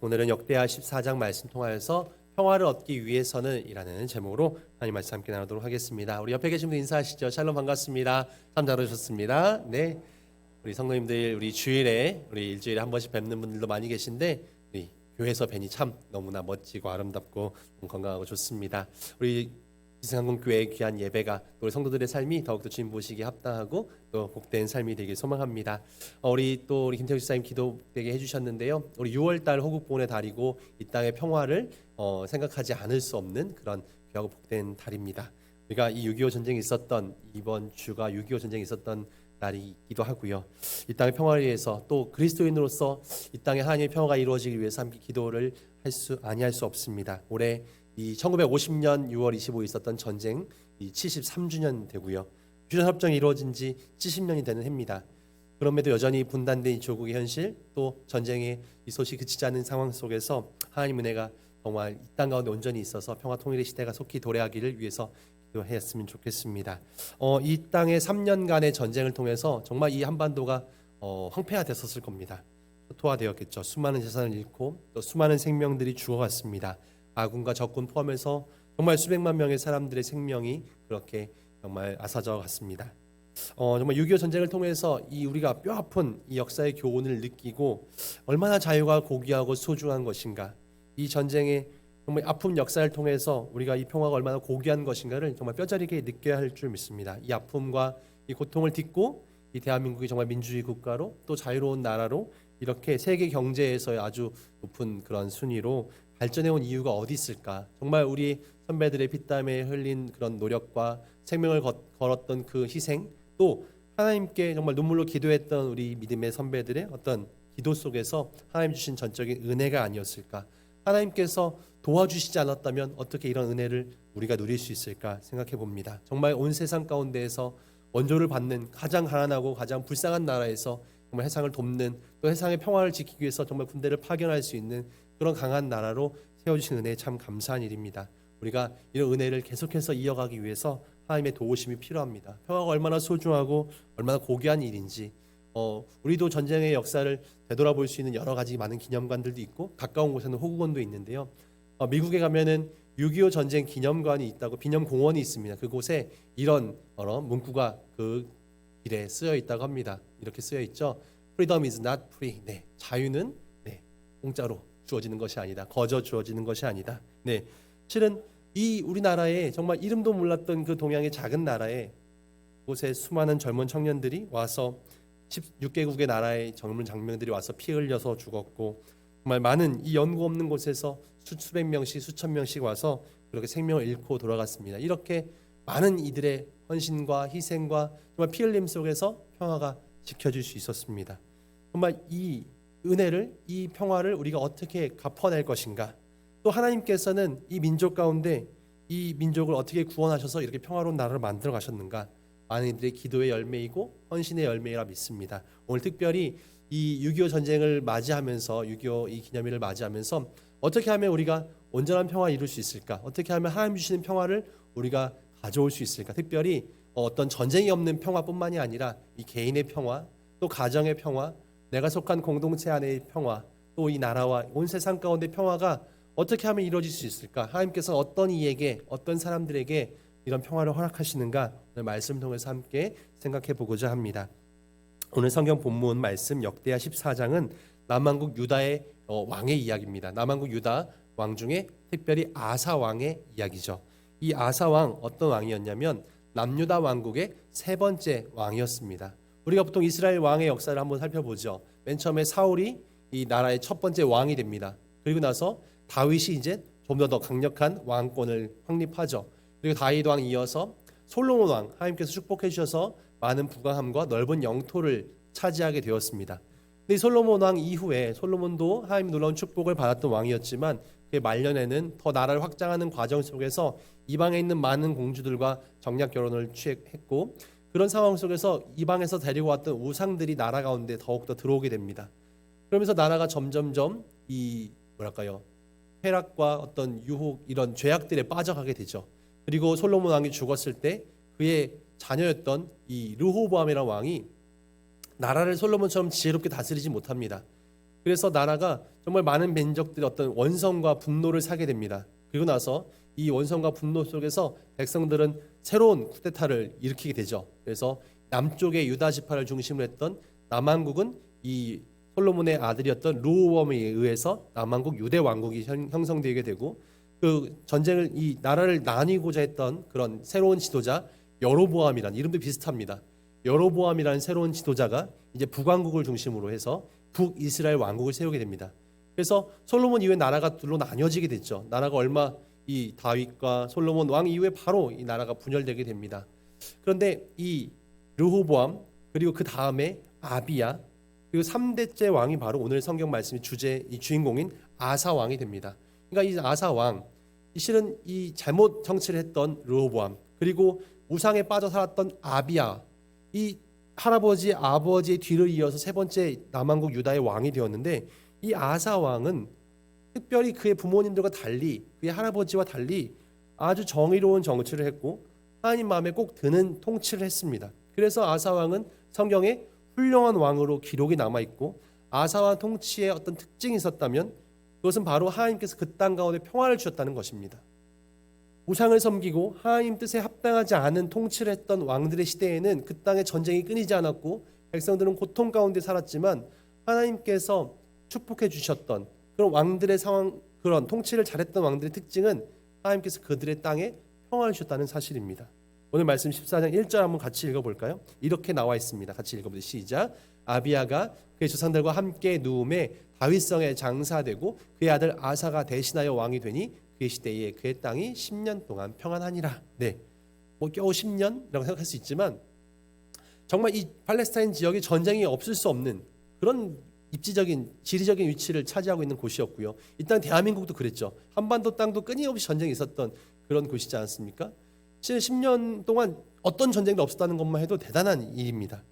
오늘은 역대하 14장 말씀 통하여서 평화를 얻기 위해서는 이라는 제목으로 하나님 말씀 함께 나누도록 하겠습니다. 우리 옆에 계신 분 인사하시죠. 샬롬 반갑습니다. 참 잘 오셨습니다. 네, 우리 성도님들 우리 주일에 우리 일주일에 한 번씩 뵙는 분들도 많이 계신데 우리 교회에서 뵈니 참 너무나 멋지고 아름답고 건강하고 좋습니다. 우리 기승항공교회의 귀한 예배가 우리 성도들의 삶이 더욱더 주님 보시기에 합당하고 또 복된 삶이 되길 소망합니다. 우리 김태우 집사님 기도되게 해주셨는데요. 우리 6월달 호국보훈의 달이고 이 땅의 평화를 생각하지 않을 수 없는 그런 귀하고 복된 달입니다. 우리가 이 6.25 전쟁이 있었던 이번 주가 6.25 전쟁이 있었던 날이기도 하고요. 이 땅의 평화를 위해서 또 그리스도인으로서 이 땅에 하나님의 평화가 이루어지기 위해서 함께 기도를 아니할 수 없습니다. 올해 이 1950년 6월 25일 있었던 전쟁 이 73주년 되고요. 휴전협정이 이루어진 지 70년이 되는 해입니다. 그럼에도 여전히 분단된 이 조국의 현실 또 전쟁의 이 소식이 그치지 않는 상황 속에서 하나님 은혜가 정말 이 땅 가운데 온전히 있어서 평화 통일의 시대가 속히 도래하기를 위해서 기도했으면 좋겠습니다. 이 땅의 3년간의 전쟁을 통해서 정말 이 한반도가 황폐화됐었을 겁니다. 초토화되었겠죠. 수많은 재산을 잃고 또 수많은 생명들이 죽어갔습니다. 아군과 적군 포함해서 정말 수백만 명의 사람들의 생명이 그렇게 정말 앗아져 갔습니다. 정말 6.25 전쟁을 통해서 우리가 뼈아픈 이 역사의 교훈을 느끼고 얼마나 자유가 고귀하고 소중한 것인가, 이 전쟁의 정말 아픈 역사를 통해서 우리가 이 평화가 얼마나 고귀한 것인가를 정말 뼈저리게 느껴야 할 줄 믿습니다. 이 아픔과 이 고통을 딛고 이 대한민국이 정말 민주주의 국가로 또 자유로운 나라로 이렇게 세계 경제에서의 아주 높은 그런 순위로 발전해온 이유가 어디 있을까? 정말 우리 선배들의 피땀에 흘린 그런 노력과 생명을 걸었던 그 희생, 또 하나님께 정말 눈물로 기도했던 우리 믿음의 선배들의 어떤 기도 속에서 하나님 주신 전적인 은혜가 아니었을까? 하나님께서 도와주시지 않았다면 어떻게 이런 은혜를 우리가 누릴 수 있을까 생각해 봅니다. 정말 온 세상 가운데에서 원조를 받는 가장 가난하고 가장 불쌍한 나라에서 정말 세상을 돕는, 또 세상의 평화를 지키기 위해서 정말 군대를 파견할 수 있는 그런 강한 나라로 세워주신 은혜에 참 감사한 일입니다. 우리가 이런 은혜를 계속해서 이어가기 위해서 하나님의 도우심이 필요합니다. 평화가 얼마나 소중하고 얼마나 고귀한 일인지, 우리도 전쟁의 역사를 되돌아볼 수 있는 여러 가지 많은 기념관들도 있고 가까운 곳에는 호국원도 있는데요. 미국에 가면은 6.25 전쟁 기념관이 있다고, 기념공원이 있습니다. 그곳에 이런 문구가 그 길에 쓰여 있다고 합니다. 이렇게 쓰여 있죠. Freedom is not free. 네, 자유는 공짜로 주어지는 것이 아니다. 거저 주어지는 것이 아니다. 네, 실은 이 우리나라에 정말 이름도 몰랐던 그 동양의 작은 나라에 곳에 수많은 젊은 청년들이 와서 16개국의 나라의 젊은 장병들이 와서 피 흘려서 죽었고, 정말 많은 이 연고 없는 곳에서 수백 명씩 수천 명씩 와서 그렇게 생명을 잃고 돌아갔습니다. 이렇게 많은 이들의 헌신과 희생과 정말 피 흘림 속에서 평화가 지켜질 수 있었습니다. 정말 이 은혜를, 이 평화를 우리가 어떻게 갚아낼 것인가, 또 하나님께서는 이 민족 가운데 이 민족을 어떻게 구원하셔서 이렇게 평화로운 나라를 만들어 가셨는가, 많은 이들의 기도의 열매이고 헌신의 열매라 믿습니다. 오늘 특별히 이 6.25 전쟁을 맞이하면서 6.25 이 기념일을 맞이하면서 어떻게 하면 우리가 온전한 평화 이룰 수 있을까, 어떻게 하면 하나님 주시는 평화를 우리가 가져올 수 있을까, 특별히 어떤 전쟁이 없는 평화뿐만이 아니라 이 개인의 평화, 또 가정의 평화, 내가 속한 공동체 안의 평화, 또 이 나라와 온 세상 가운데 평화가 어떻게 하면 이루어질 수 있을까, 하나님께서 어떤 이에게 어떤 사람들에게 이런 평화를 허락하시는가, 오늘 말씀 통해서 함께 생각해 보고자 합니다. 오늘 성경 본문 말씀 역대하 14장은 남왕국 유다의 왕의 이야기입니다. 남왕국 유다 왕 중에 특별히 아사 왕의 이야기죠. 이 아사 왕 어떤 왕이었냐면 남유다 왕국의 세 번째 왕이었습니다. 우리가 보통 이스라엘 왕의 역사를 한번 살펴보죠. 맨 처음에 사울이 이 나라의 첫 번째 왕이 됩니다. 그리고 나서 다윗이 이제 좀 더 강력한 왕권을 확립하죠. 그리고 다윗 왕 이어서 솔로몬 왕, 하나님께서 축복해 주셔서 많은 부강함과 넓은 영토를 차지하게 되었습니다. 근데 솔로몬 왕 이후에 솔로몬도 하나님 놀라운 축복을 받았던 왕이었지만 그의 말년에는 더 나라를 확장하는 과정 속에서 이방에 있는 많은 공주들과 정략 결혼을 취했고, 그런 상황 속에서 이방에서 데리고 왔던 우상들이 나라 가운데 더욱더 들어오게 됩니다. 그러면서 나라가 점점점 쾌락과 어떤 유혹, 이런 죄악들에 빠져가게 되죠. 그리고 솔로몬 왕이 죽었을 때 그의 자녀였던 이 르호보암이라는 왕이 나라를 솔로몬처럼 지혜롭게 다스리지 못합니다. 그래서 나라가 정말 많은 민족들이 어떤 원성과 분노를 사게 됩니다. 그리고 나서 이 원성과 분노 속에서 백성들은 새로운 쿠데타를 일으키게 되죠. 그래서 남쪽의 유다 지파를 중심으로 했던 남왕국은 이 솔로몬의 아들이었던 르호보암에 의해서 남왕국 유대 왕국이 형성되게 되고, 그 전쟁을 이 나라를 나뉘고자 했던 그런 새로운 지도자 여로보암이라는, 이름도 비슷합니다. 여로보암이라는 새로운 지도자가 이제 북왕국을 중심으로 해서 북이스라엘 왕국을 세우게 됩니다. 그래서 솔로몬 이후에 나라가 둘로 나뉘어지게 됐죠. 나라가 얼마 이 다윗과 솔로몬 왕 이후에 바로 이 나라가 분열되게 됩니다. 그런데 이 르호보암, 그리고 그 다음에 아비야, 그리고 3대째 왕이 바로 오늘 성경 말씀의 주제, 이 주인공인 아사 왕이 됩니다. 그러니까 이 아사 왕, 실은 이 잘못 정치를 했던 르호보암, 그리고 우상에 빠져 살았던 아비야, 이 할아버지 아버지의 뒤를 이어서 세 번째 남왕국 유다의 왕이 되었는데, 이 아사 왕은 특별히 그의 부모님들과 달리, 그의 할아버지와 달리 아주 정의로운 정치를 했고 하나님 마음에 꼭 드는 통치를 했습니다. 그래서 아사 왕은 성경에 훌륭한 왕으로 기록이 남아 있고, 아사 왕 통치에 어떤 특징이 있었다면 그것은 바로 하나님께서 그 땅 가운데 평화를 주셨다는 것입니다. 우상을 섬기고 하나님 뜻에 합당하지 않은 통치를 했던 왕들의 시대에는 그 땅에 전쟁이 끊이지 않았고 백성들은 고통 가운데 살았지만, 하나님께서 축복해 주셨던 그런 왕들의 상황, 그런 통치를 잘했던 왕들의 특징은 하나님께서 그들의 땅에 평화를 주셨다는 사실입니다. 오늘 말씀 14장 1절 한번 같이 읽어볼까요? 이렇게 나와 있습니다. 같이 읽어보세요. 시작. 아비야가 그의 조상들과 함께 누움에 다윗성에 장사되고 그의 아들 아사가 대신하여 왕이 되니 그의 시대에 그의 땅이 10년 동안 평안하니라. 네, 뭐 겨우 10년이라고 생각할 수 있지만 정말 이 팔레스타인 지역이 전쟁이 없을 수 없는 그런 입지적인 지리적인 위치를 차지하고 있는 곳이었고요. 이 땅 대한민국도 그랬죠. 한반도 땅도 끊임없이 전쟁이 있었던 그런 곳이지 않습니까? 실은 10년 동안 어떤 전쟁도 없었다는 것만 해도 대단한 일입니다.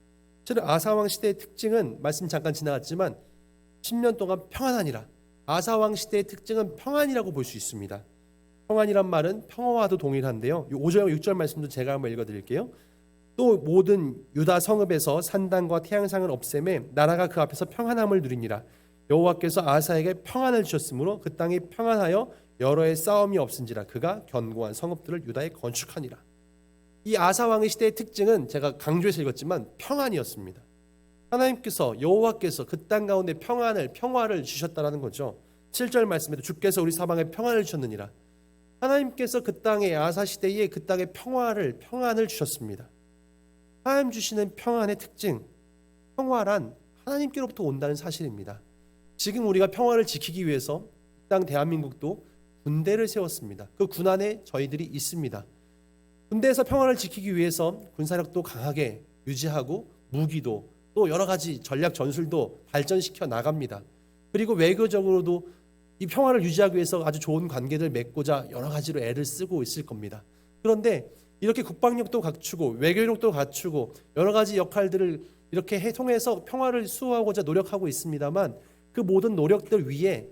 실은 아사왕 시대의 특징은 말씀 잠깐 지나갔지만 10년 동안 평안하니라. 아사왕 시대의 특징은 평안이라고 볼 수 있습니다. 평안이란 말은 평화와도 동일한데요. 5절 6절 말씀도 제가 한번 읽어드릴게요. 또 모든 유다 성읍에서 산당과 태양상을 없애매 나라가 그 앞에서 평안함을 누리니라. 여호와께서 아사에게 평안을 주셨으므로 그 땅이 평안하여 여러 해 싸움이 없은지라. 그가 견고한 성읍들을 유다에 건축하니라. 이 아사 왕의 시대의 특징은 제가 강조해서 읽었지만 평안이었습니다. 하나님께서 여호와께서 그 땅 가운데 평화를 주셨다라는 거죠. 7절 말씀에도 주께서 우리 사방에 평안을 주셨느니라. 하나님께서 그 땅에 아사 시대에 그 땅에 평안을 주셨습니다. 하나님 주시는 평안의 특징, 평화란 하나님께로부터 온다는 사실입니다. 지금 우리가 평화를 지키기 위해서 땅 대한민국도 군대를 세웠습니다. 그 군 안에 저희들이 있습니다. 군대에서 평화를 지키기 위해서 군사력도 강하게 유지하고 무기도 또 여러 가지 전략 전술도 발전시켜 나갑니다. 그리고 외교적으로도 이 평화를 유지하기 위해서 아주 좋은 관계를 맺고자 여러 가지로 애를 쓰고 있을 겁니다. 그런데 이렇게 국방력도 갖추고 외교력도 갖추고 여러 가지 역할들을 이렇게 통해서 평화를 수호하고자 노력하고 있습니다만, 그 모든 노력들 위에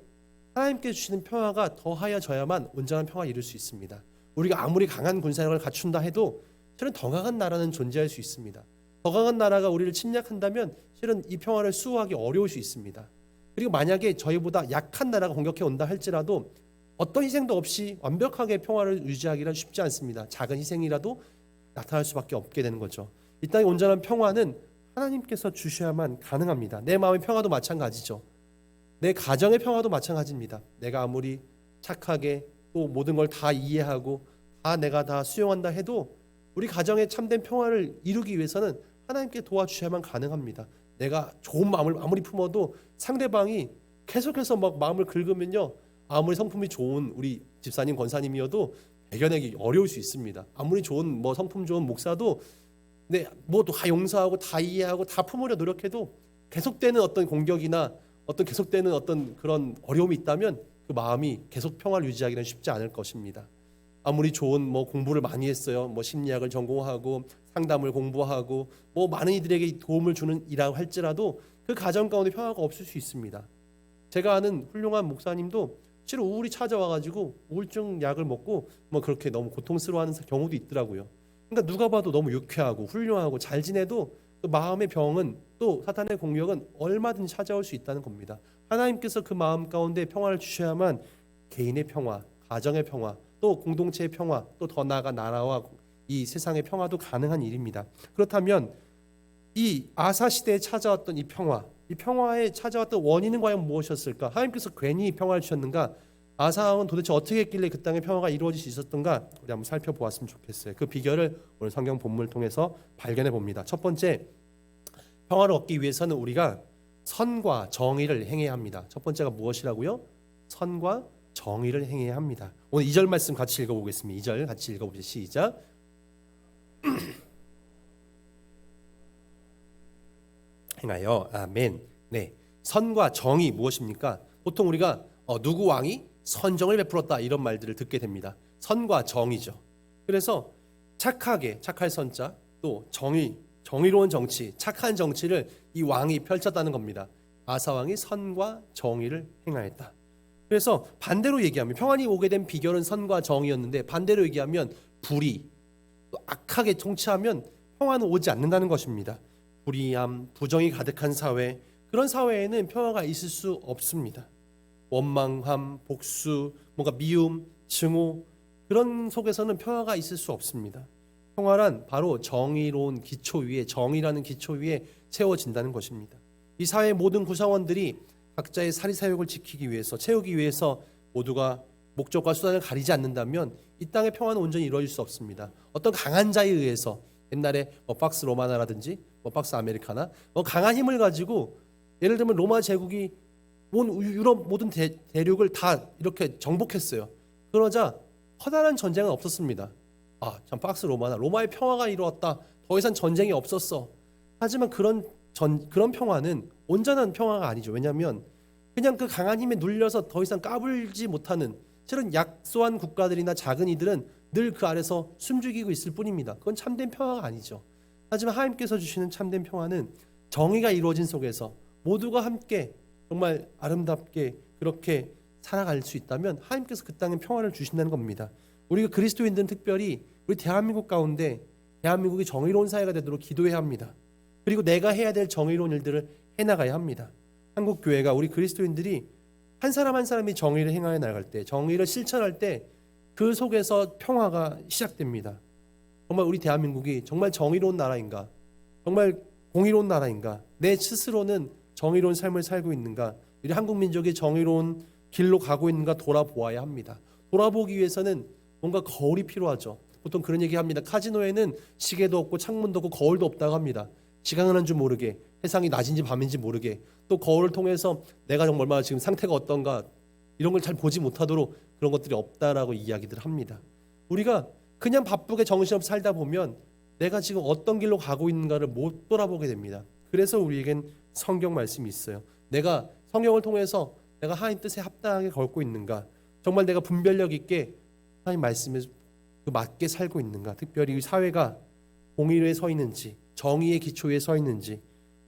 하나님께 주시는 평화가 더하여져야만 온전한 평화를 이룰 수 있습니다. 우리가 아무리 강한 군사력을 갖춘다 해도 실은 더 강한 나라는 존재할 수 있습니다. 더 강한 나라가 우리를 침략한다면 실은 이 평화를 수호하기 어려울 수 있습니다. 그리고 만약에 저희보다 약한 나라가 공격해 온다 할지라도 어떤 희생도 없이 완벽하게 평화를 유지하기란 쉽지 않습니다. 작은 희생이라도 나타날 수밖에 없게 되는 거죠. 이 땅의 온전한 평화는 하나님께서 주셔야만 가능합니다. 내 마음의 평화도 마찬가지죠. 내 가정의 평화도 마찬가지입니다. 내가 아무리 착하게 또 모든 걸 다 이해하고 내가 다 수용한다 해도 우리 가정의 참된 평화를 이루기 위해서는 하나님께 도와주셔야만 가능합니다. 내가 좋은 마음을 아무리 품어도 상대방이 계속해서 막 마음을 긁으면요, 아무리 성품이 좋은 우리 집사님 권사님이어도 배겨내기 어려울 수 있습니다. 아무리 좋은 성품 좋은 목사도 다 용서하고 다 이해하고 다 품으려 노력해도 계속되는 어떤 공격이나 계속되는 어떤 그런 어려움이 있다면 그 마음이 계속 평화를 유지하기는 쉽지 않을 것입니다. 아무리 좋은 공부를 많이 했어요. 심리학을 전공하고 상담을 공부하고 많은 이들에게 도움을 주는 일이라고 할지라도 그 가정 가운데 평화가 없을 수 있습니다. 제가 아는 훌륭한 목사님도 실은 우울이 찾아와가지고 우울증 약을 먹고 그렇게 너무 고통스러워하는 경우도 있더라고요. 그러니까 누가 봐도 너무 유쾌하고 훌륭하고 잘 지내도 그 마음의 병은 또 사탄의 공격은 얼마든지 찾아올 수 있다는 겁니다. 하나님께서 그 마음 가운데 평화를 주셔야만 개인의 평화, 가정의 평화, 또 공동체의 평화, 또 더 나아가 나라와 이 세상의 평화도 가능한 일입니다. 그렇다면 이 아사 시대에 찾아왔던 이 평화에 찾아왔던 원인은 과연 무엇이었을까? 하나님께서 괜히 평화를 주셨는가? 아사 왕은 도대체 어떻게 했길래 그 땅에 평화가 이루어질 수 있었던가? 우리 한번 살펴보았으면 좋겠어요. 그 비결을 오늘 성경 본문을 통해서 발견해 봅니다. 첫 번째, 평화를 얻기 위해서는 우리가 선과 정의를 행해야 합니다. 첫 번째가 무엇이라고요? 선과 정의를 행해야 합니다. 오늘 2절 말씀 같이 읽어보겠습니다. 2절 같이 읽어보시죠. 시작. 행하여. 아멘. 네, 선과 정의 무엇입니까? 보통 우리가 누구 왕이 선정을 베풀었다 이런 말들을 듣게 됩니다. 선과 정의죠. 그래서 착하게, 착할 선자, 또 정의로운 정치, 착한 정치를 이 왕이 펼쳤다는 겁니다. 아사 왕이 선과 정의를 행하였다. 그래서 반대로 얘기하면 평안이 오게 된 비결은 선과 정의였는데, 반대로 얘기하면 불의, 또 악하게 통치하면 평화는 오지 않는다는 것입니다. 불의함, 부정이 가득한 사회, 그런 사회에는 평화가 있을 수 없습니다. 원망함, 복수, 뭔가 미움, 증오, 그런 속에서는 평화가 있을 수 없습니다. 평화란 바로 정의로운 기초 위에, 정의라는 기초 위에 세워진다는 것입니다. 이 사회의 모든 구성원들이 각자의 사리사욕을 지키기 위해서, 채우기 위해서 모두가 목적과 수단을 가리지 않는다면 이 땅의 평화는 온전히 이루어질 수 없습니다. 어떤 강한 자에 의해서, 옛날에 박스 로마나라든지 박스 아메리카나 강한 힘을 가지고, 예를 들면 로마 제국이 온 유럽 모든 대륙을 다 이렇게 정복했어요. 그러자 커다란 전쟁은 없었습니다. 참 박스 로마의 평화가 이루었다. 더 이상 전쟁이 없었어. 하지만 그런 평화는 온전한 평화가 아니죠. 왜냐하면 그냥 그 강한 힘에 눌려서 더 이상 까불지 못하는, 실은 약소한 국가들이나 작은 이들은 늘 그 아래서 숨죽이고 있을 뿐입니다. 그건 참된 평화가 아니죠. 하지만 하나님께서 주시는 참된 평화는 정의가 이루어진 속에서 모두가 함께 정말 아름답게 그렇게 살아갈 수 있다면 하나님께서 그 땅에 평화를 주신다는 겁니다. 우리가 그리스도인들은 특별히 우리 대한민국 가운데 대한민국이 정의로운 사회가 되도록 기도해야 합니다. 그리고 내가 해야 될 정의로운 일들을 해나가야 합니다. 한국 교회가, 우리 그리스도인들이 한 사람 한 사람이 정의를 행하여 나갈 때, 정의를 실천할 때 그 속에서 평화가 시작됩니다. 정말 우리 대한민국이 정말 정의로운 나라인가? 정말 공의로운 나라인가? 내 스스로는 정의로운 삶을 살고 있는가? 우리 한국 민족이 정의로운 길로 가고 있는가 돌아보아야 합니다. 돌아보기 위해서는 뭔가 거울이 필요하죠. 보통 그런 얘기합니다. 카지노에는 시계도 없고 창문도 없고 거울도 없다고 합니다. 시간은 한 줄 모르게, 세상이 낮인지 밤인지 모르게, 또 거울을 통해서 내가 정말 얼마나 지금 상태가 어떤가 이런 걸 잘 보지 못하도록 그런 것들이 없다라고 이야기들 합니다. 우리가 그냥 바쁘게 정신없이 살다 보면 내가 지금 어떤 길로 가고 있는가를 못 돌아보게 됩니다. 그래서 우리에겐 성경 말씀이 있어요. 내가 성경을 통해서 내가 하나님 뜻에 합당하게 걸고 있는가, 정말 내가 분별력 있게 하나님 말씀에 맞게 살고 있는가, 특별히 이 사회가 공의에 서 있는지, 정의의 기초에 서 있는지,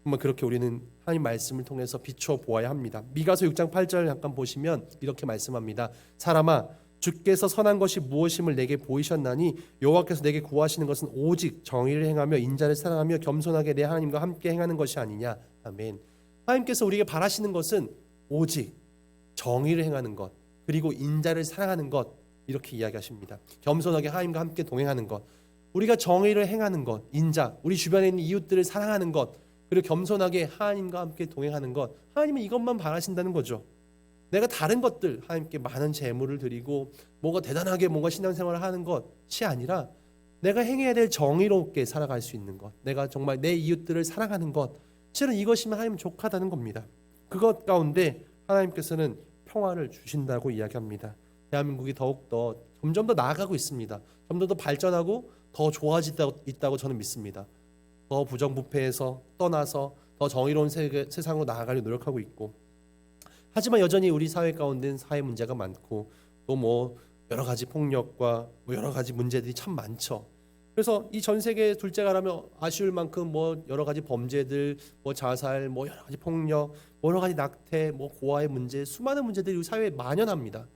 정말 그렇게 우리는 하나님 말씀을 통해서 비추어 보아야 합니다. 미가서 6장 8절 잠깐 보시면 이렇게 말씀합니다. 사람아, 주께서 선한 것이 무엇임을 내게 보이셨나니 여호와께서 내게 구하시는 것은 오직 정의를 행하며 인자를 사랑하며 겸손하게 내 하나님과 함께 행하는 것이 아니냐. 아멘. 하나님께서 우리에게 바라시는 것은 오직 정의를 행하는 것, 그리고 인자를 사랑하는 것, 이렇게 이야기하십니다. 겸손하게 하나님과 함께 동행하는 것, 우리가 정의를 행하는 것, 인자, 우리 주변에 있는 이웃들을 사랑하는 것, 그리고 겸손하게 하나님과 함께 동행하는 것, 하나님은 이것만 바라신다는 거죠. 내가 다른 것들, 하나님께 많은 재물을 드리고 뭔가 대단하게 뭔가 신앙생활을 하는 것이 아니라 내가 행해야 될 정의롭게 살아갈 수 있는 것, 내가 정말 내 이웃들을 사랑하는 것, 실은 이것이면 하나님은 족하다는 겁니다. 그것 가운데 하나님께서는 평화를 주신다고 이야기합니다. 대한민국이 더욱더 점점 더 나아가고 있습니다. 점점 더 발전하고 더 좋아지고 있다고 저는 믿습니다. 더 부정부패에서 떠나서 더 정의로운 세상으로 나아가려 노력하고 있고, 하지만 여전히 우리 사회 가운데는 사회 문제가 많고 또 여러 가지 폭력과 여러 가지 문제들이 참 많죠. 그래서 이 전 세계 둘째가라면 아쉬울 만큼 여러 가지 범죄들, 자살, 여러 가지 폭력, 여러 가지 낙태, 고아의 문제, 수많은 문제들이 우리 사회에 만연합니다.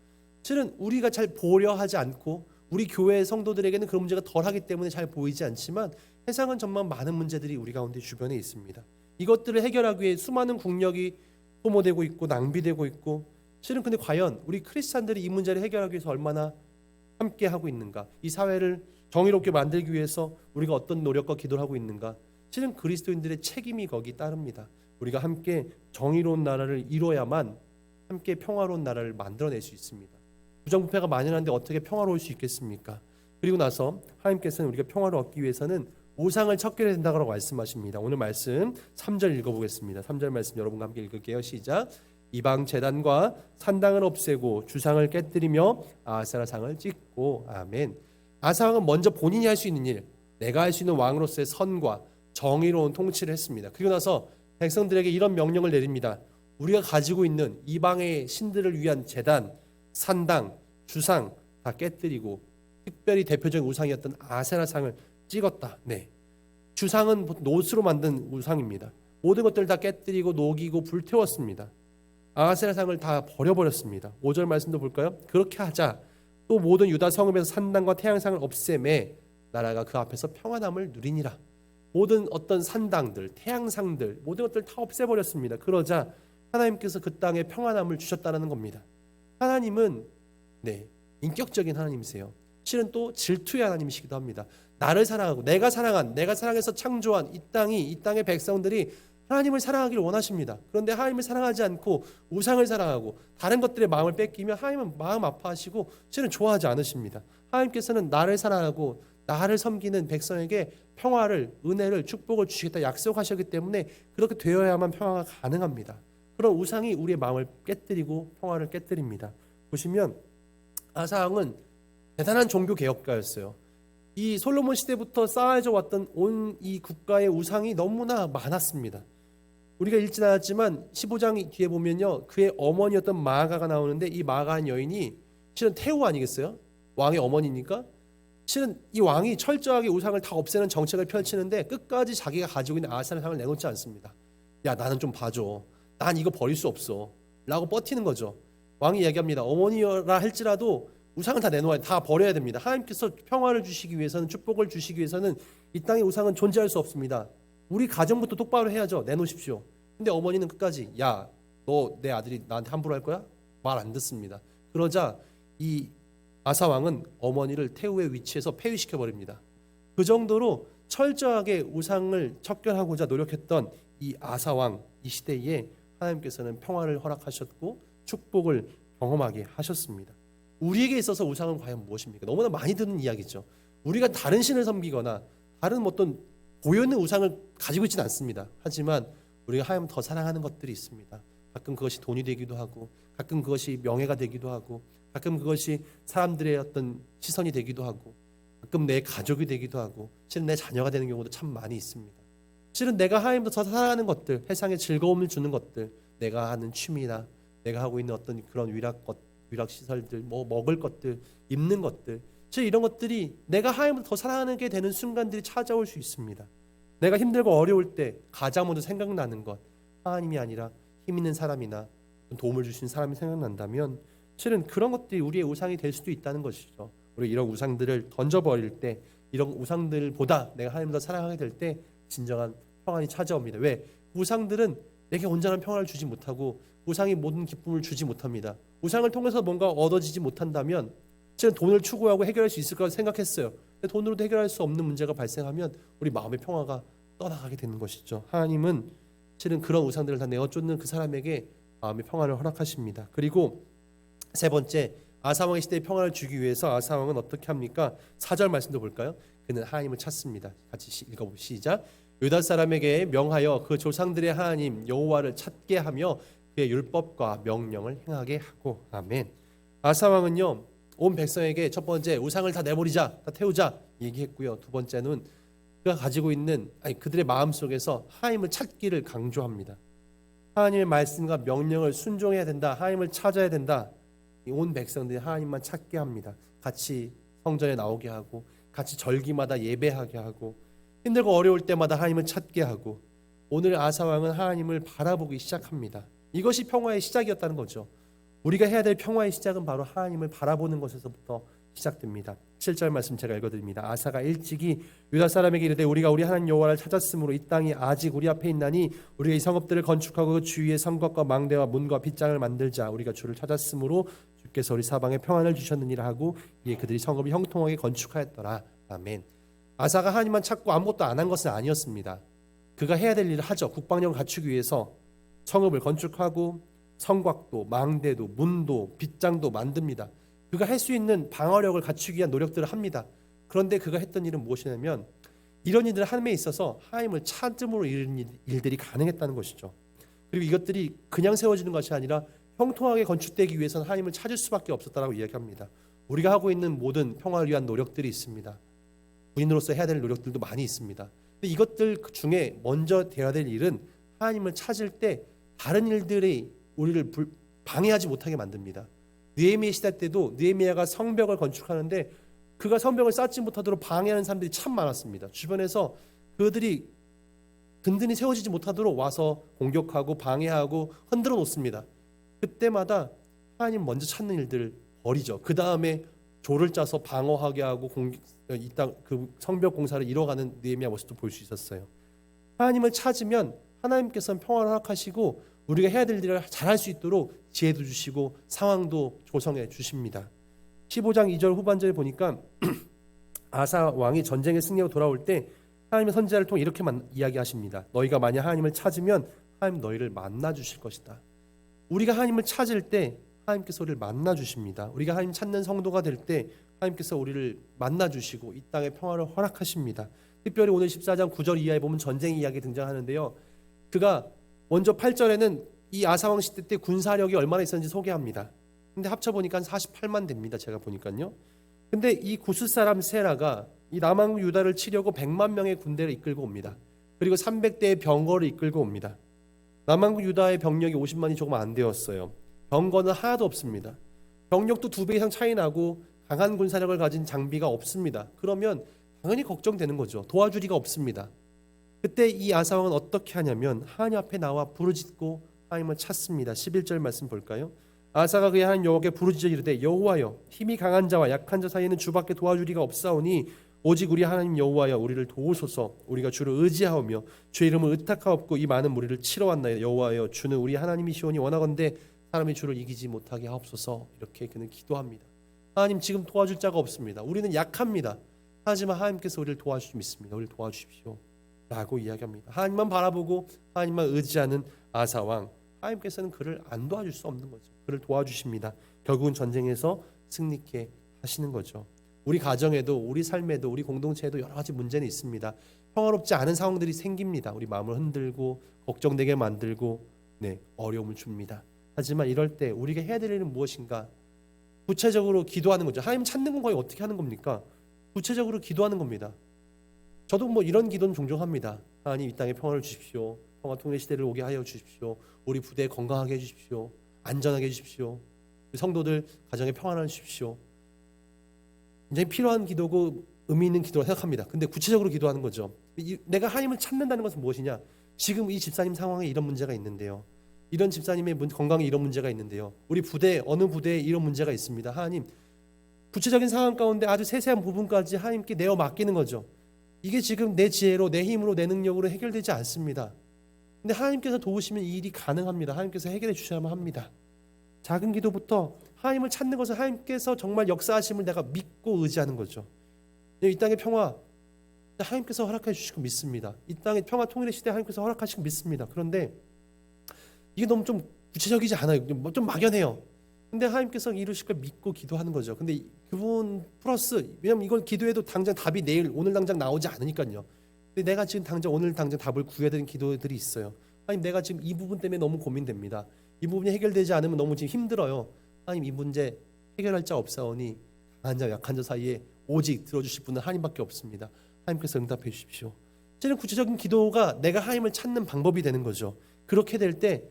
실은 우리가 잘 보려 하지 않고 우리 교회 성도들에게는 그런 문제가 덜하기 때문에 잘 보이지 않지만 세상은 정말 많은 문제들이 우리 가운데 주변에 있습니다. 이것들을 해결하기 위해 수많은 국력이 소모되고 있고 낭비되고 있고, 실은 근데 과연 우리 크리스찬들이 이 문제를 해결하기 위해서 얼마나 함께 하고 있는가? 이 사회를 정의롭게 만들기 위해서 우리가 어떤 노력과 기도를 하고 있는가? 실은 그리스도인들의 책임이 거기 따릅니다. 우리가 함께 정의로운 나라를 이뤄야만 함께 평화로운 나라를 만들어낼 수 있습니다. 부정부패가 만연한데 어떻게 평화로울 수 있겠습니까? 그리고 나서 하나님께서는 우리가 평화를 얻기 위해서는 우상을 척결해야 된다고 말씀하십니다. 오늘 말씀 3절 읽어보겠습니다. 3절 말씀 여러분과 함께 읽을게요. 시작. 이방 제단과 산당을 없애고 주상을 깨뜨리며 아세라 상을 찍고. 아멘. 아사왕은 먼저 본인이 할 수 있는 일, 내가 할 수 있는 왕으로서의 선과 정의로운 통치를 했습니다. 그리고 나서 백성들에게 이런 명령을 내립니다. 우리가 가지고 있는 이방의 신들을 위한 제단, 산당, 주상 다 깨뜨리고 특별히 대표적인 우상이었던 아세라상을 찍었다. 네. 주상은 노스로 만든 우상입니다. 모든 것들을 다 깨뜨리고 녹이고 불태웠습니다. 아세라상을 다 버려버렸습니다. 5절 말씀도 볼까요? 그렇게 하자 또 모든 유다 성읍에서 산당과 태양상을 없애매 나라가 그 앞에서 평안함을 누리니라. 모든 어떤 산당들, 태양상들 모든 것들 다 없애버렸습니다. 그러자 하나님께서 그 땅에 평안함을 주셨다는 겁니다. 하나님은 인격적인 하나님이세요. 실은 또 질투의 하나님이시기도 합니다. 나를 사랑하고 내가 사랑해서 창조한 이 땅의 백성들이 하나님을 사랑하기를 원하십니다. 그런데 하나님을 사랑하지 않고 우상을 사랑하고 다른 것들의 마음을 뺏기면 하나님은 마음 아파하시고 실은 좋아하지 않으십니다. 하나님께서는 나를 사랑하고 나를 섬기는 백성에게 평화를, 은혜를, 축복을 주시겠다 약속하셨기 때문에 그렇게 되어야만 평화가 가능합니다. 그런 우상이 우리의 마음을 깨뜨리고 평화를 깨뜨립니다. 보시면 아사왕은 대단한 종교 개혁가였어요. 이 솔로몬 시대부터 쌓아져 왔던 온 이 국가의 우상이 너무나 많았습니다. 우리가 읽진 않았지만 15장 뒤에 보면요, 그의 어머니였던 마아가가 나오는데 이 마아가한 여인이 실은 태후 아니겠어요? 왕의 어머니니까. 실은 이 왕이 철저하게 우상을 다 없애는 정책을 펼치는데 끝까지 자기가 가지고 있는 아세라상을 내놓지 않습니다. 야, 나는 좀 봐줘. 난 이거 버릴 수 없어 라고 버티는 거죠. 왕이 얘기합니다. 어머니라 할지라도 우상을 다 내놓아야 다 버려야 됩니다. 하나님께서 평화를 주시기 위해서는, 축복을 주시기 위해서는 이 땅에 우상은 존재할 수 없습니다. 우리 가정부터 똑바로 해야죠. 내놓으십시오. 근데 어머니는 끝까지 야, 너 내 아들이 나한테 함부로 할 거야? 말 안 듣습니다. 그러자 이 아사왕은 어머니를 태후의 위치에서 폐위시켜 버립니다. 그 정도로 철저하게 우상을 척결하고자 노력했던 이 아사왕, 이 시대에 하나님께서는 평화를 허락하셨고 축복을 경험하게 하셨습니다. 우리에게 있어서 우상은 과연 무엇입니까? 너무나 많이 듣는 이야기죠. 우리가 다른 신을 섬기거나 다른 어떤 고여있는 우상을 가지고 있지는 않습니다. 하지만 우리가 하나님을 더 사랑하는 것들이 있습니다. 가끔 그것이 돈이 되기도 하고, 가끔 그것이 명예가 되기도 하고, 가끔 그것이 사람들의 어떤 시선이 되기도 하고, 가끔 내 가족이 되기도 하고, 실은 내 자녀가 되는 경우도 참 많이 있습니다. 실은 내가 하나님을 더 사랑하는 것들, 세상에 즐거움을 주는 것들, 내가 하는 취미나 내가 하고 있는 어떤 그런 위락 시설들, 뭐 먹을 것들, 입는 것들, 즉 이런 것들이 내가 하나님을 더 사랑하게 되는 순간들이 찾아올 수 있습니다. 내가 힘들고 어려울 때 가장 먼저 생각나는 것, 하나님이 아니라 힘 있는 사람이나 도움을 주신 사람이 생각난다면 실은 그런 것들이 우리의 우상이 될 수도 있다는 것이죠. 우리 이런 우상들을 던져버릴 때, 이런 우상들보다 내가 하나님을 더 사랑하게 될 때 진정한 평안이 찾아옵니다. 왜? 우상들은 내게 온전한 평안을 주지 못하고 우상이 모든 기쁨을 주지 못합니다. 우상을 통해서 뭔가 얻어지지 못한다면 실은 돈을 추구하고 해결할 수 있을 거라 생각했어요. 근데 돈으로도 해결할 수 없는 문제가 발생하면 우리 마음의 평화가 떠나가게 되는 것이죠. 하나님은 실은 그런 우상들을 다 내어쫓는 그 사람에게 마음의 평화를 허락하십니다. 그리고 세 번째, 아사왕의 시대의 평화를 주기 위해서 아사왕은 어떻게 합니까? 4절 말씀도 볼까요? 그는 하나님을 찾습니다. 같이 읽어보시죠. 시작. 유다 사람에게 명하여 그 조상들의 하나님 여호와를 찾게 하며 그의 율법과 명령을 행하게 하고. 아멘. 아사왕은요, 온 백성에게 첫 번째 우상을 다 내버리자, 다 태우자 얘기했고요. 두 번째는 그가 가지고 있는 그들의 마음속에서 하나님을 찾기를 강조합니다. 하나님의 말씀과 명령을 순종해야 된다. 하나님을 찾아야 된다. 온 백성들이 하나님만 찾게 합니다. 같이 성전에 나오게 하고, 같이 절기마다 예배하게 하고, 힘들고 어려울 때마다 하나님을 찾게 하고, 오늘 아사왕은 하나님을 바라보기 시작합니다. 이것이 평화의 시작이었다는 거죠. 우리가 해야 될 평화의 시작은 바로 하나님을 바라보는 것에서부터 시작됩니다. 7절 말씀 제가 읽어드립니다. 아사가 일찍이 유다 사람에게 이르되 우리가 우리 하나님 여호와를 찾았으므로 이 땅이 아직 우리 앞에 있나니 우리가 이 성읍들을 건축하고 그 주위에 성곽과 망대와 문과 빗장을 만들자. 우리가 주를 찾았으므로 주께서 우리 사방에 평안을 주셨느니라 하고 이에 그들이 성읍을 형통하게 건축하였더라. 아멘. 아사가 하나님만 찾고 아무것도 안 한 것은 아니었습니다. 그가 해야 될 일을 하죠. 국방력을 갖추기 위해서 성읍을 건축하고 성곽도 망대도 문도 빗장도 만듭니다. 그가 할 수 있는 방어력을 갖추기 위한 노력들을 합니다. 그런데 그가 했던 일은 무엇이냐면 이런 일들을 함에 있어서 하나님을 찾음으로 이르는 일들이 가능했다는 것이죠. 그리고 이것들이 그냥 세워지는 것이 아니라 형통하게 건축되기 위해서는 하나님을 찾을 수밖에 없었다라고 이야기합니다. 우리가 하고 있는 모든 평화를 위한 노력들이 있습니다. 부인으로서 해야 될 노력들도 많이 있습니다. 근데 이것들 중에 먼저 되어야 될 일은 하나님을 찾을 때 다른 일들이 우리를 방해하지 못하게 만듭니다. 느헤미야 시대 때도 느헤미야가 성벽을 건축하는데 그가 성벽을 쌓지 못하도록 방해하는 사람들이 참 많았습니다. 주변에서 그들이 든든히 세워지지 못하도록 와서 공격하고 방해하고 흔들어 놓습니다. 그때마다 하나님 먼저 찾는 일들을 버리죠. 그 다음에 조를 짜서 방어하게 하고 이 땅 그 성벽 공사를 이뤄가는 느헤미야 모습도 볼 수 있었어요. 하나님을 찾으면 하나님께서는 평화를 허락하시고 우리가 해야 될 일을 잘할 수 있도록 지혜도 주시고 상황도 조성해 주십니다. 15장 2절 후반절에 보니까 아사 왕이 전쟁에 승리하고 돌아올 때 하나님의 선지자를 통해 이렇게 이야기하십니다. 너희가 만약 하나님을 찾으면 하나님 너희를 만나 주실 것이다. 우리가 하나님을 찾을 때 하나님께서 우리를 만나 주십니다. 우리가 하나님 찾는 성도가 될 때 하나님께서 우리를 만나 주시고 이 땅의 평화를 허락하십니다. 특별히 오늘 14장 9절 이하에 보면 전쟁 이야기 등장하는데요. 그가 먼저 8절에는 이 아사왕 시대 때 군사력이 얼마나 있었는지 소개합니다. 근데 합쳐보니까 한 48만 됩니다. 제가 보니까요. 근데 이 구스 사람 세라가 이 남왕 유다를 치려고 100만 명의 군대를 이끌고 옵니다. 그리고 300대의 병거를 이끌고 옵니다. 남왕 유다의 병력이 50만이 조금 안 되었어요. 병거는 하나도 없습니다. 병력도 2배 이상 차이 나고 강한 군사력을 가진 장비가 없습니다. 그러면 당연히 걱정되는 거죠. 도와줄 리가 없습니다. 그때 이 아사왕은 어떻게 하냐면 하나님 앞에 나와 부르짖고 하나님을 찾습니다. 11절 말씀 볼까요? 아사가 그의 하나님 여호와께 부르짖어 이르되 여호와여 힘이 강한 자와 약한 자 사이에는 주밖에 도와줄 리가 없사오니 오직 우리 하나님 여호와여 우리를 도우소서. 우리가 주를 의지하오며 주의 이름을 의탁하옵고 이 많은 무리를 치러 왔나이다. 여호와여 주는 우리 하나님이시오니 원하건대 사람이 주를 이기지 못하게 하옵소서. 이렇게 그는 기도합니다. 하나님 지금 도와줄 자가 없습니다. 우리는 약합니다. 하지만 하나님께서 우리를 도와주실 수 믿습니다. 우리를 도와주십시오 라고 이야기합니다. 하나님만 바라보고 하나님만 의지하는 아사왕, 하나님께서는 그를 안 도와줄 수 없는 거죠. 그를 도와주십니다. 결국은 전쟁에서 승리케 하시는 거죠. 우리 가정에도 우리 삶에도 우리 공동체에도 여러 가지 문제는 있습니다. 평화롭지 않은 상황들이 생깁니다. 우리 마음을 흔들고 걱정되게 만들고 어려움을 줍니다. 하지만 이럴 때 우리가 해야 될 일은 무엇인가? 구체적으로 기도하는 거죠. 하나님 찾는 건 거의 어떻게 하는 겁니까? 구체적으로 기도하는 겁니다. 저도 이런 기도는 종종 합니다. 하나님 이 땅에 평화를 주십시오. 평화 통일 시대를 오게 하여 주십시오. 우리 부대 건강하게 해주십시오. 안전하게 해주십시오. 성도들 가정에 평안을 주십시오. 굉장히 필요한 기도고 의미 있는 기도라 생각합니다. 근데 구체적으로 기도하는 거죠. 내가 하나님을 찾는다는 것은 무엇이냐? 지금 이 집사님 상황에 이런 문제가 있는데요. 이런 집사님의 건강에 이런 문제가 있는데요. 우리 부대 어느 부대에 이런 문제가 있습니다. 하나님 구체적인 상황 가운데 아주 세세한 부분까지 하나님께 내어 맡기는 거죠. 이게 지금 내 지혜로 내 힘으로 내 능력으로 해결되지 않습니다. 근데 하나님께서 도우시면 이 일이 가능합니다. 하나님께서 해결해 주셔야만 합니다. 작은 기도부터 하나님을 찾는 것은 하나님께서 정말 역사하심을 내가 믿고 의지하는 거죠. 이 땅의 평화 하나님께서 허락해 주시고 믿습니다. 이 땅의 평화 통일의 시대 하나님께서 허락하시고 믿습니다. 그런데 이게 너무 좀 구체적이지 않아요. 좀 막연해요. 근데 하나님께서 이루실 걸 믿고 기도하는 거죠. 근데 그분 플러스, 왜냐면 이걸 기도해도 당장 답이 내일 오늘 당장 나오지 않으니까요. 근데 내가 지금 당장 오늘 당장 답을 구해야 되는 기도들이 있어요. 하나님 내가 지금 이 부분 때문에 너무 고민됩니다. 이 부분이 해결되지 않으면 너무 지금 힘들어요. 하나님 이 문제 해결할 자 없사오니 강한 자 약한 자 사이에 오직 들어주실 분은 하나님밖에 없습니다. 하나님께서 응답해 주십시오. 이제는 구체적인 기도가 내가 하나님을 찾는 방법이 되는 거죠. 그렇게 될 때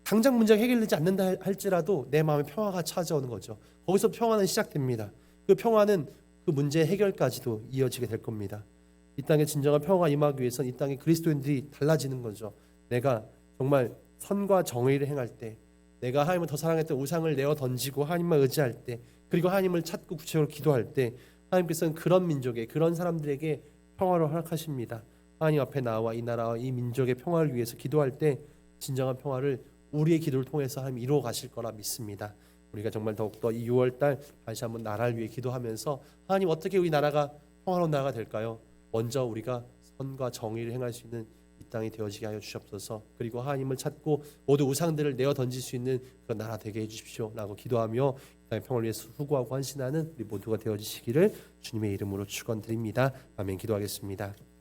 당장 문제가 해결되지 않는다 할지라도 내 마음에 평화가 찾아오는 거죠. 거기서 평화는 시작됩니다. 그 평화는 그 문제의 해결까지도 이어지게 될 겁니다. 이 땅에 진정한 평화가 임하기 위해서는 이 땅의 그리스도인들이 달라지는 거죠. 내가 정말 선과 정의를 행할 때, 내가 하나님을 더 사랑했던 우상을 내어 던지고 하나님만 의지할 때, 그리고 하나님을 찾고 구체적으로 기도할 때 하나님께서는 그런 민족에, 그런 사람들에게 평화를 허락하십니다. 하나님 앞에 나와 이 나라와 이 민족의 평화를 위해서 기도할 때 진정한 평화를 우리의 기도를 통해서 하나님 이루어 가실 거라 믿습니다. 우리가 정말 더욱더 이 6월달 다시 한번 나라를 위해 기도하면서 하나님 어떻게 우리 나라가 평화로운 나라가 될까요? 먼저 우리가 선과 정의를 행할 수 있는 이 땅이 되어지게 하여 주시옵소서. 그리고 하나님을 찾고 모두 우상들을 내어 던질 수 있는 그 나라 되게 해주십시오 라고 기도하며 이 땅의 평화를 위해서 수고하고 헌신하는 우리 모두가 되어지시기를 주님의 이름으로 축원드립니다. 아멘. 기도하겠습니다.